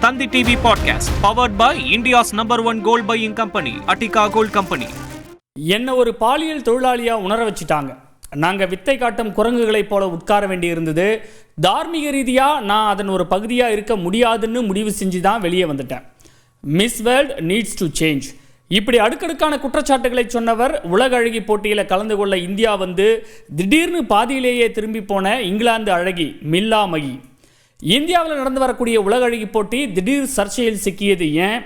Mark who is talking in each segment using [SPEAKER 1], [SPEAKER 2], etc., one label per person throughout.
[SPEAKER 1] Thanthi TV Podcast, powered by India's #1 gold buying company, Attica Gold Company.
[SPEAKER 2] என்ன ஒரு பாலியல் தொழிலாளியா உணர வச்சுட்டாங்க. நாங்கள் வித்தை காட்டும் குரங்குகளைப் போல உட்கார வேண்டியிருந்தது. தார்மீக ரீதியாக நான் அதன் ஒரு பகுதியாக இருக்க முடியாதுன்னு முடிவு செஞ்சு தான் வெளியே வந்துட்டேன். Miss world needs to change. இப்படி அடுக்கடுக்கான குற்றச்சாட்டுகளை சொன்னவர் உலக அழகி போட்டியில் கலந்து கொள்ள இந்தியா வந்து திடீர்னு பாதியிலேயே திரும்பி போன இங்கிலாந்து அழகி மில்லா மகி. இந்தியாவில் நடந்து வரக்கூடிய உலக அழகி போட்டி திடீர் சர்ச்சையில் சிக்கியது ஏன்?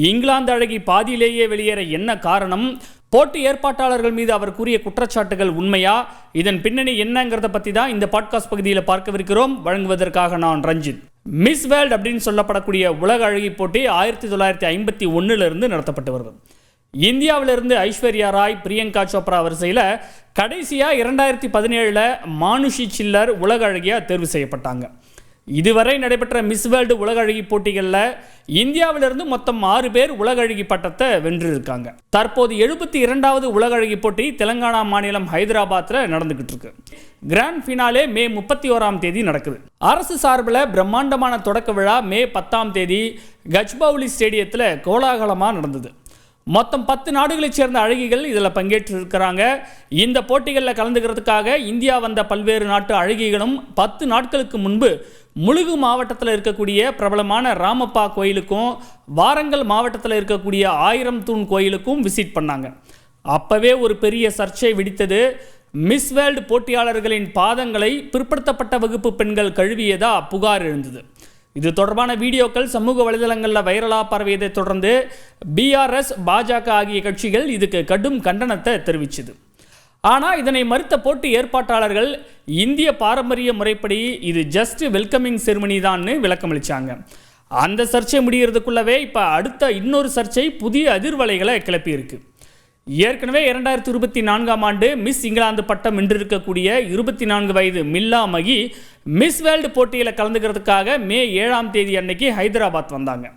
[SPEAKER 2] இங்கிலாந்து அழகி பாதியிலேயே வெளியேற என்ன காரணம்? போட்டி ஏற்பாட்டாளர்கள் மீது அவர் கூறிய குற்றச்சாட்டுகள் உண்மையா? இதன் பின்னணி என்னங்கிறத பற்றி தான் இந்த பாட்காஸ்ட் பகுதியில் பார்க்கவிருக்கிறோம். வழங்குவதற்காக நான் ரஞ்சித். மிஸ் வேர்ல்ட் அப்படின்னு சொல்லப்படக்கூடிய உலக அழகி போட்டி 1951 நடத்தப்பட்டு வருது. இந்தியாவிலிருந்து ஐஸ்வர்யா ராய், பிரியங்கா சோப்ரா வரிசையில் கடைசியாக 2017 மானுஷி சில்லர் உலக அழகியாக தேர்வு செய்யப்பட்டாங்க. இதுவரை நடைபெற்ற மிஸ் வேர்ல்டு உலக அழகி போட்டிகளில் இந்தியாவிலிருந்து மொத்தம் 6 பேர் உலக அழகி பட்டத்தை வென்றிருக்காங்க. தற்போது 72வது உலக அழகி போட்டி தெலங்கானா மாநிலம் ஹைதராபாத்தில் நடந்துகிட்டு இருக்கு. கிராண்ட் ஃபினாலே மே 31 நடக்குது. அரசு சார்பில் பிரம்மாண்டமான தொடக்க விழா மே 10 கச்பவுலி ஸ்டேடியத்தில் கோலாகலமாக நடந்தது. மொத்தம் 10 நாடுகளைச் சேர்ந்த அழகிகள் இதில் பங்கேற்றிருக்கிறாங்க. இந்த போட்டிகளில் கலந்துக்கிறதுக்காக இந்தியா வந்த பல்வேறு நாட்டு அழகிகளும் 10 நாட்களுக்கு முன்பு முலுகு மாவட்டத்தில் இருக்கக்கூடிய பிரபலமான ராமப்பா கோயிலுக்கும் வாரங்கல் மாவட்டத்தில் இருக்கக்கூடிய 1000 தூண் கோயிலுக்கும் விசிட் பண்ணாங்க. அப்போவே ஒரு பெரிய சர்ச்சை வெடித்தது. மிஸ் வேர்ல்டு போட்டியாளர்களின் பாதங்களை பிற்படுத்தப்பட்ட வகுப்பு பெண்கள் கழுவியதா புகார் எழுந்தது. இது தொடர்பான வீடியோக்கள் சமூக வலைதளங்களில் வைரலாக பரவியதை தொடர்ந்து பிஆர்எஸ், பாஜக ஆகிய கட்சிகள் இதுக்கு கடும் கண்டனத்தை தெரிவித்தது. ஆனால் இதனை மறுத்த போட்டி ஏற்பாட்டாளர்கள் இந்திய பாரம்பரிய முறைப்படி இது ஜஸ்ட் வெல்கமிங் செரிமனி தான்னு விளக்கமளித்தாங்க. அந்த சர்ச்சை முடிகிறதுக்குள்ளவே இப்போ அடுத்த இன்னொரு சர்ச்சை புதிய அதிர்வலைகளை கிளப்பியிருக்கு. ஏற்கனவே 2024 மிஸ் இங்கிலாந்து பட்டம் வென்றிருக்கக்கூடிய 24 வயது மில்லா மகி மிஸ் வேர்ல்டு போட்டியில் கலந்துக்கிறதுக்காக மே 7 அன்னைக்கு ஹைதராபாத் வந்தாங்க.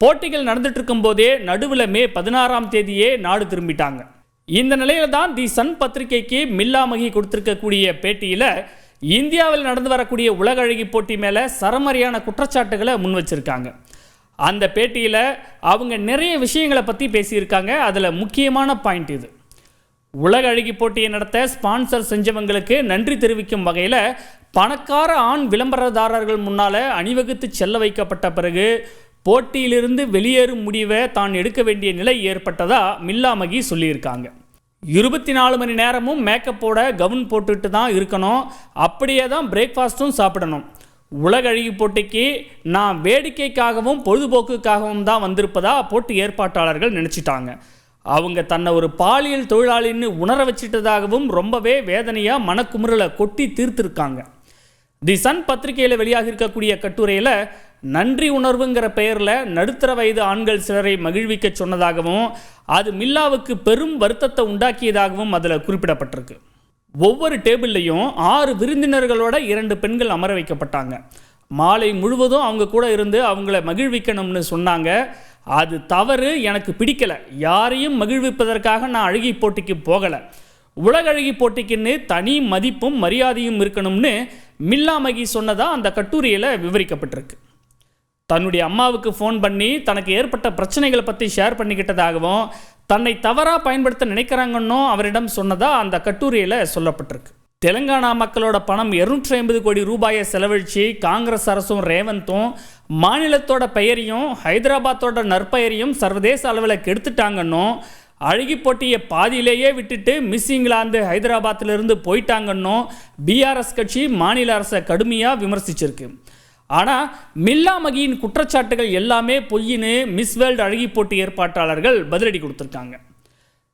[SPEAKER 2] போட்டிகள் நடந்துட்டு இருக்கும் போதே நடுவில் மே 16 நாடு திரும்பிட்டாங்க. இந்த நிலையில தான் தி சன் பத்திரிகைக்கு மில்லா மகி கொடுத்திருக்கக்கூடிய பேட்டியில் இந்தியாவில் நடந்து வரக்கூடிய உலக அழகி போட்டி மேலே சரமரியான குற்றச்சாட்டுகளை முன் வச்சிருக்காங்க. அந்த பேட்டியில் அவங்க நிறைய விஷயங்களை பற்றி பேசியிருக்காங்க. அதில் முக்கியமான பாயிண்ட் இது. உலக அழகி போட்டியை நடத்த ஸ்பான்சர் செஞ்சவங்களுக்கு நன்றி தெரிவிக்கும் வகையில் பணக்கார ஆண் விளம்பரதாரர்கள் முன்னால் அணிவகுத்து செல்ல வைக்கப்பட்ட பிறகு போட்டியிலிருந்து வெளியேறும் முடிவை தான் எடுக்க வேண்டிய நிலை ஏற்பட்டதா மில்லா மகி சொல்லியிருக்காங்க. 24 மணி நேரமும் மேக்கப்போட கவுன் போட்டுட்டு தான் இருக்கணும், அப்படியே தான் பிரேக்ஃபாஸ்ட்டும் சாப்பிடணும். உலக அழகி போட்டிக்கு நான் வேடிக்கைக்காகவும் பொழுதுபோக்குக்காகவும் தான் வந்திருப்பதா போட்டி ஏற்பாட்டாளர்கள் நினச்சிட்டாங்க. அவங்க தன்னை ஒரு பாலியல் தொழிலாளின்னு உணர வச்சிட்டதாகவும் ரொம்பவே வேதனையாக மனக்குமுறலை கொட்டி தீர்த்திருக்காங்க. தி சன் பத்திரிகையில் வெளியாக இருக்கக்கூடிய கட்டுரையில் நன்றி உணர்வுங்கிற பெயரில் நடுத்தர வயது ஆண்கள் சிலரை மகிழ்விக்க சொன்னதாகவும் அது மில்லாவுக்கு பெரும் வருத்தத்தை உண்டாக்கியதாகவும் அதில் குறிப்பிடப்பட்டிருக்கு. ஒவ்வொரு டேபிள்லையும் 6 விருந்தினர்களோட 2 பெண்கள் அமர வைக்கப்பட்டாங்க. மாலை முழுவதும் அவங்க கூட இருந்து அவங்கள மகிழ்விக்கணும்னு சொன்னாங்க. அது தவறு, எனக்கு பிடிக்கலை. யாரையும் மகிழ்விப்பதற்காக நான் அழகி போட்டிக்கு போகலை. உலக அழகி போட்டிக்குன்னு தனி மதிப்பும் மரியாதையும் இருக்கணும்னு மில்லா மகி சொன்னதாக அந்த கட்டுரையில் விவரிக்கப்பட்டிருக்கு. தன்னுடைய அம்மாவுக்கு ஃபோன் பண்ணி தனக்கு ஏற்பட்ட பிரச்சனைகளை பற்றி ஷேர் பண்ணிக்கிட்டதாகவும் தன்னை தவறாக பயன்படுத்த நினைக்கிறாங்கன்னோ அவரிடம் சொன்னதாக அந்த கட்டுரையில் சொல்லப்பட்டிருக்கு. தெலுங்கானா மக்களோட பணம் 250 கோடி ரூபாயை செலவழித்து காங்கிரஸ் அரசும் ரேவந்தும் மாநிலத்தோட பெயரையும் ஹைதராபாத்தோட நற்பெயரையும் சர்வதேச அளவில் கெடுத்துட்டாங்கன்னோ அழகி போட்டியை பாதியிலேயே விட்டுட்டு மிஸ் இங்கிலாந்து ஹைதராபாத்திலிருந்து போயிட்டாங்கன்னோ பிஆர்எஸ் கட்சி மாநில அரசை கடுமையாக விமர்சிச்சிருக்கு. ஆனால் மில்லா மகியின் குற்றச்சாட்டுகள் எல்லாமே பொய்யின்னு மிஸ் வேர்ல்டு அழகி போட்டி ஏற்பாட்டாளர்கள் பதிலடி கொடுத்துருக்காங்க.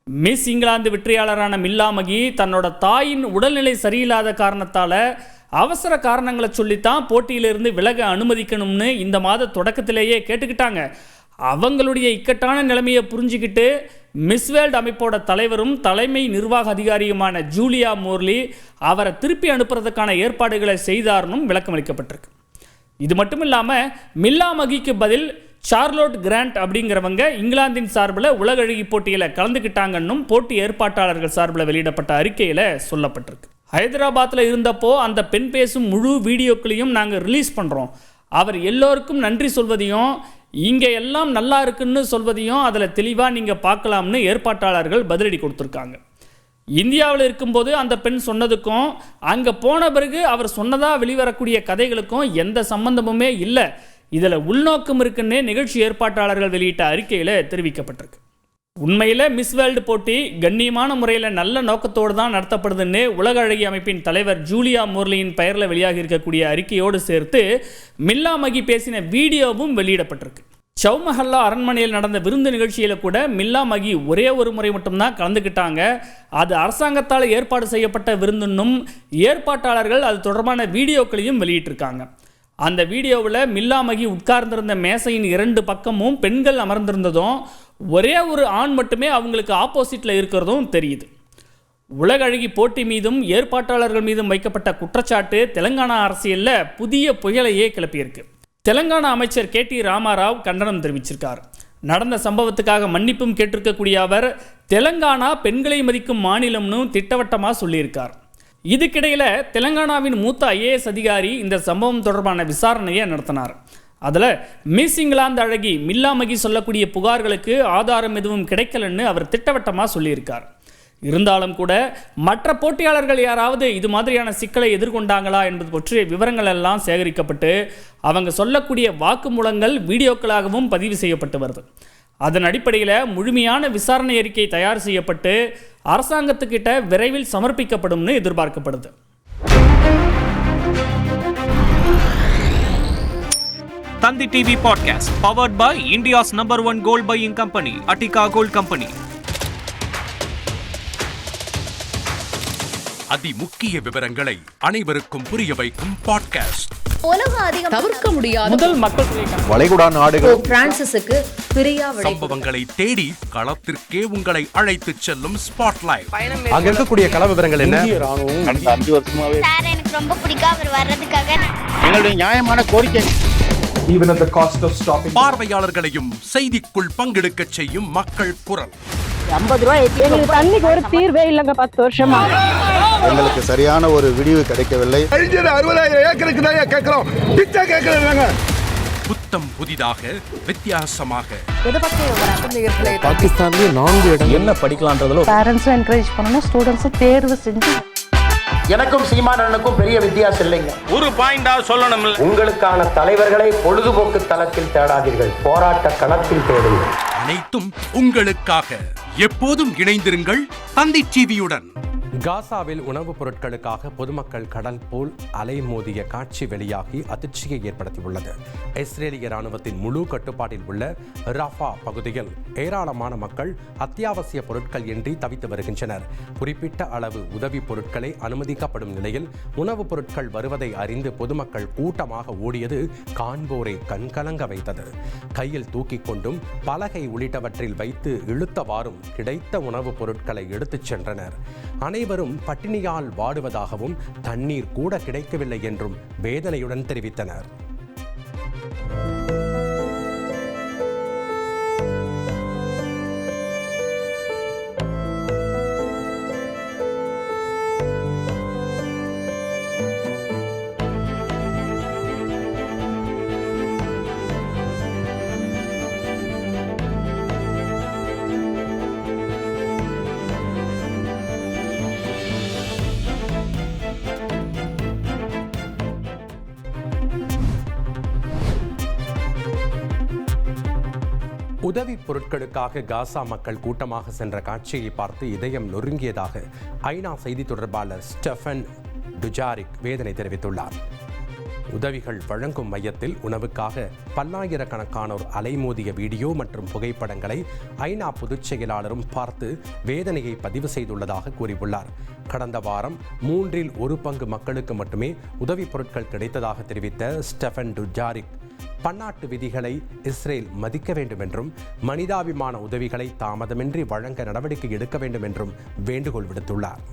[SPEAKER 2] மிஸ் இங்கிலாந்து வெற்றியாளரான மில்லா மகி தன்னோட தாயின் உடல்நிலை சரியில்லாத காரணத்தால் அவசர காரணங்களை சொல்லித்தான் போட்டியிலிருந்து விலக அனுமதிக்கணும்னு இந்த மாத தொடக்கத்திலேயே கேட்டுக்கிட்டாங்க. அவங்களுடைய இக்கட்டான நிலைமையை புரிஞ்சுக்கிட்டு மிஸ் வேர்ல்டு அமைப்போட தலைவரும் தலைமை நிர்வாக அதிகாரியுமான ஜூலியா மோர்லி அவரை திருப்பி அனுப்புறதுக்கான ஏற்பாடுகளை செய்தார்னும் விளக்கமளிக்கப்பட்டிருக்கு. இது மட்டும் இல்லாமல் மில்லா மகிக்கு பதில் சார்லோட் கிராண்ட் அப்படிங்கிறவங்க இங்கிலாந்தின் சார்பில் உலக அழகி போட்டியில் கலந்துக்கிட்டாங்கன்னும் போட்டி ஏற்பாட்டாளர்கள் சார்பில் வெளியிடப்பட்ட அறிக்கையில் சொல்லப்பட்டிருக்கு. ஹைதராபாத்தில் இருந்தப்போ அந்த பெண் பேசும் முழு வீடியோக்களையும் நாங்கள் ரிலீஸ் பண்ணுறோம். அவர் எல்லோருக்கும் நன்றி சொல்வதையும் இங்கே எல்லாம் நல்லா இருக்குன்னு சொல்வதையும் அதில் தெளிவாக நீங்கள் பார்க்கலாம்னு ஏற்பாட்டாளர்கள் பதிலடி கொடுத்துருக்காங்க. இந்தியாவில் இருக்கும்போது அந்த பெண் சொன்னதுக்கும் அங்கே போன பிறகு அவர் சொன்னதாக வெளிவரக்கூடிய கதைகளுக்கும் எந்த சம்பந்தமுமே இல்லை, இதில் உள்நோக்கம் இருக்குன்னே நிகழ்ச்சி ஏற்பாட்டாளர்கள் வெளியிட்ட அறிக்கையில் தெரிவிக்கப்பட்டிருக்கு. உண்மையில் மிஸ் வேர்ல்டு போட்டி கண்ணியமான முறையில் நல்ல நோக்கத்தோடு தான் நடத்தப்படுதுன்னு உலக அழகி அமைப்பின் தலைவர் ஜூலியா மோர்லியின் பெயரில் வெளியாகி இருக்கக்கூடிய அறிக்கையோடு சேர்த்து மில்லா மகி பேசின வீடியோவும் வெளியிடப்பட்டிருக்கு. சௌமஹல்லா அரண்மனையில் நடந்த விருந்து நிகழ்ச்சியில் கூட மில்லா மகி ஒரே ஒரு முறை மட்டும்தான் கலந்துக்கிட்டாங்க. அது அரசாங்கத்தால் ஏற்பாடு செய்யப்பட்ட விருந்துன்னும் ஏற்பாட்டாளர்கள் அது தொடர்பான வீடியோக்களையும் வெளியிட்டிருக்காங்க. அந்த வீடியோவில் மில்லா மகி உட்கார்ந்திருந்த மேசையின் 2 பக்கமும் பெண்கள் அமர்ந்திருந்ததும் ஒரே ஒரு ஆண் மட்டுமே அவங்களுக்கு ஆப்போசிட்டில் இருக்கிறதும் தெரியுது. உலக அழகி போட்டி மீதும் ஏற்பாட்டாளர்கள் மீதும் வைக்கப்பட்ட குற்றச்சாட்டு தெலங்கானா அரசியலில் புதிய புயலையே கிளப்பியிருக்கு. தெலங்கானா அமைச்சர் KT ராமாராவ் கண்டனம் தெரிவிச்சிருக்கார். நடந்த சம்பவத்துக்காக மன்னிப்பும் கேட்டிருக்கக்கூடிய அவர் தெலங்கானா பெண்களை மதிக்கும் மாநிலம்னு திட்டவட்டமாக சொல்லியிருக்கார். இதுக்கிடையில் தெலங்கானாவின் மூத்த IAS அதிகாரி இந்த சம்பவம் தொடர்பான விசாரணையை நடத்தினார். அதில் மிஸ் இங்கிலாந்து அழகி மில்லா மகி சொல்லக்கூடிய புகார்களுக்கு ஆதாரம் எதுவும் கிடைக்கலன்னு அவர் திட்டவட்டமாக சொல்லியிருக்கார். இருந்தாலும் கூட மற்ற போட்டியாளர்கள் யாராவது இது மாதிரியான சிக்கலை எதிர்கொண்டாங்களா என்பது பற்றிய விவரங்கள் எல்லாம் சேகரிக்கப்பட்டு அவங்க சொல்லக்கூடிய வாக்குமூலங்கள் வீடியோக்களாகவும் பதிவு செய்யப்பட்டு வருது. அதன் அடிப்படையில் முழுமையான விசாரணை அறிக்கை தயார் செய்யப்பட்டு அரசாங்கத்துக்கிட்ட விரைவில் சமர்ப்பிக்கப்படும்னு எதிர்பார்க்கப்படுது.
[SPEAKER 1] Thanthi TV podcast powered by India's number 1 gold buying company Attica gold company.
[SPEAKER 3] அதிமுக்கிய விவரங்களை அனைவருக்கும் புரிய வைக்கும் பாட்காஸ்ட்.
[SPEAKER 4] தவிர்க்க முடியாத
[SPEAKER 2] முதல் மக்கள்
[SPEAKER 5] வளைகுடா நாடுகள்
[SPEAKER 4] பிரான்சிஸுக்கு பிரியா
[SPEAKER 3] சம்பவங்களை தேடி களத்திற்கே உங்களை அழைத்து செல்லும் ஸ்பாட்லைட்.
[SPEAKER 5] அங்க இருக்கக்கூடிய கள விவரங்கள் என்ன?
[SPEAKER 6] கடந்த 5 வருஷமாவே
[SPEAKER 7] சார் எனக்கு ரொம்ப பிடிக்கும் அவர் வர்றதுக்காக.
[SPEAKER 6] எங்களுடைய நியாயமான கோரிக்கை.
[SPEAKER 5] Even at the cost of stopping.
[SPEAKER 3] பார்வையாளர்களையும் செய்திக்குள் பங்கெடுக்க செய்யும் மக்கள் குரல்.
[SPEAKER 8] 50 ரூபாய் எங்களுக்கு தண்ணிக்கு ஒரு தீர்வே இல்லைங்க 10 வருஷமா.
[SPEAKER 6] எங்களுக்கு சரியான ஒரு விடிவு கிடைக்கவில்லை.
[SPEAKER 5] 60,000 ஏக்கருக்கு தான் கேட்கிறோம், பிச்சை கேட்கறாங்க.
[SPEAKER 3] புத்தம் புதிதாக வித்தியாசமாக
[SPEAKER 5] பாகிஸ்தான்லயே 4 இடம்
[SPEAKER 2] என்ன படிக்கலான்றதுல
[SPEAKER 8] பேரண்ட்ஸும் என்கரேஜ் பண்ணணும், ஸ்டூடெண்ட்ஸும் தேர்வு செஞ்சு.
[SPEAKER 9] எனக்கும் சீமானனுக்கும் பெரிய வித்தியாசம் இல்லைங்க.
[SPEAKER 10] ஒரு பாயிண்டா சொல்லணும்.
[SPEAKER 9] உங்களுக்கான தலைவர்களை பொழுதுபோக்கு தளத்தில் தேடாதீர்கள், போராட்ட களத்தில் தேடுங்கள்.
[SPEAKER 3] அனைத்தும் உங்களுக்காக. எப்போதும் இணைந்திருங்கள் தந்தி டிவியுடன்.
[SPEAKER 11] காசாவில் உணவுப் பொருட்களுக்காக பொதுமக்கள் கடல் போல் அலைமோதிய காட்சி வெளியாகி அதிர்ச்சியை ஏற்படுத்தியுள்ளது. இஸ்ரேலிய ராணுவத்தின் முழு கட்டுப்பாட்டில் உள்ள ரஃபா பகுதியில் ஏராளமான மக்கள் அத்தியாவசிய பொருட்கள் இன்றி தவித்து வருகின்றனர். குறிப்பிட்ட அளவு உதவிப் பொருட்களை அனுமதிக்கப்படும் நிலையில் உணவுப் பொருட்கள் வருவதை அறிந்து பொதுமக்கள் கூட்டமாக ஓடியது காண்போரை கண்கலங்க வைத்தது. கையில் தூக்கிக் கொண்டும் பலகை உள்ளிட்டவற்றில் வைத்து இழுத்தவாறும் கிடைத்த உணவுப் பொருட்களை எடுத்துச் சென்றனர். அனைவரும் பட்டினியால் வாடுவதாகவும் தண்ணீர் கூட கிடைக்கவில்லை என்றும் வேதனையுடன் தெரிவித்தனர். உதவிப் பொருட்களுக்காக காசா மக்கள் கூட்டமாக சென்ற காட்சியை பார்த்து இதயம் நொறுங்கியதாக ஐநா செய்தி தொடர்பாளர் ஸ்டெஃபன் டுஜாரிக் வேதனை தெரிவித்துள்ளார். உதவிகள் வழங்கும் மையத்தில் உணவுக்காக பல்லாயிரக்கணக்கானோர் அலைமோதிய வீடியோ மற்றும் புகைப்படங்களை ஐநா பொதுச் செயலாளரும் பார்த்து வேதனையை பதிவு செய்துள்ளதாக கூறியுள்ளார். கடந்த வாரம் 1/3 பங்கு மக்களுக்கு மட்டுமே உதவிப் பொருட்கள் கிடைத்ததாக தெரிவித்த ஸ்டெஃபன் டுஜாரிக் பன்னாட்டு விதிகளை இஸ்ரேல் மதிக்க வேண்டும் என்றும் மனிதாபிமான உதவிகளை தாமதமின்றி வழங்க நடவடிக்கை எடுக்க வேண்டும் என்றும் வேண்டுகோள் விடுத்துள்ளார்.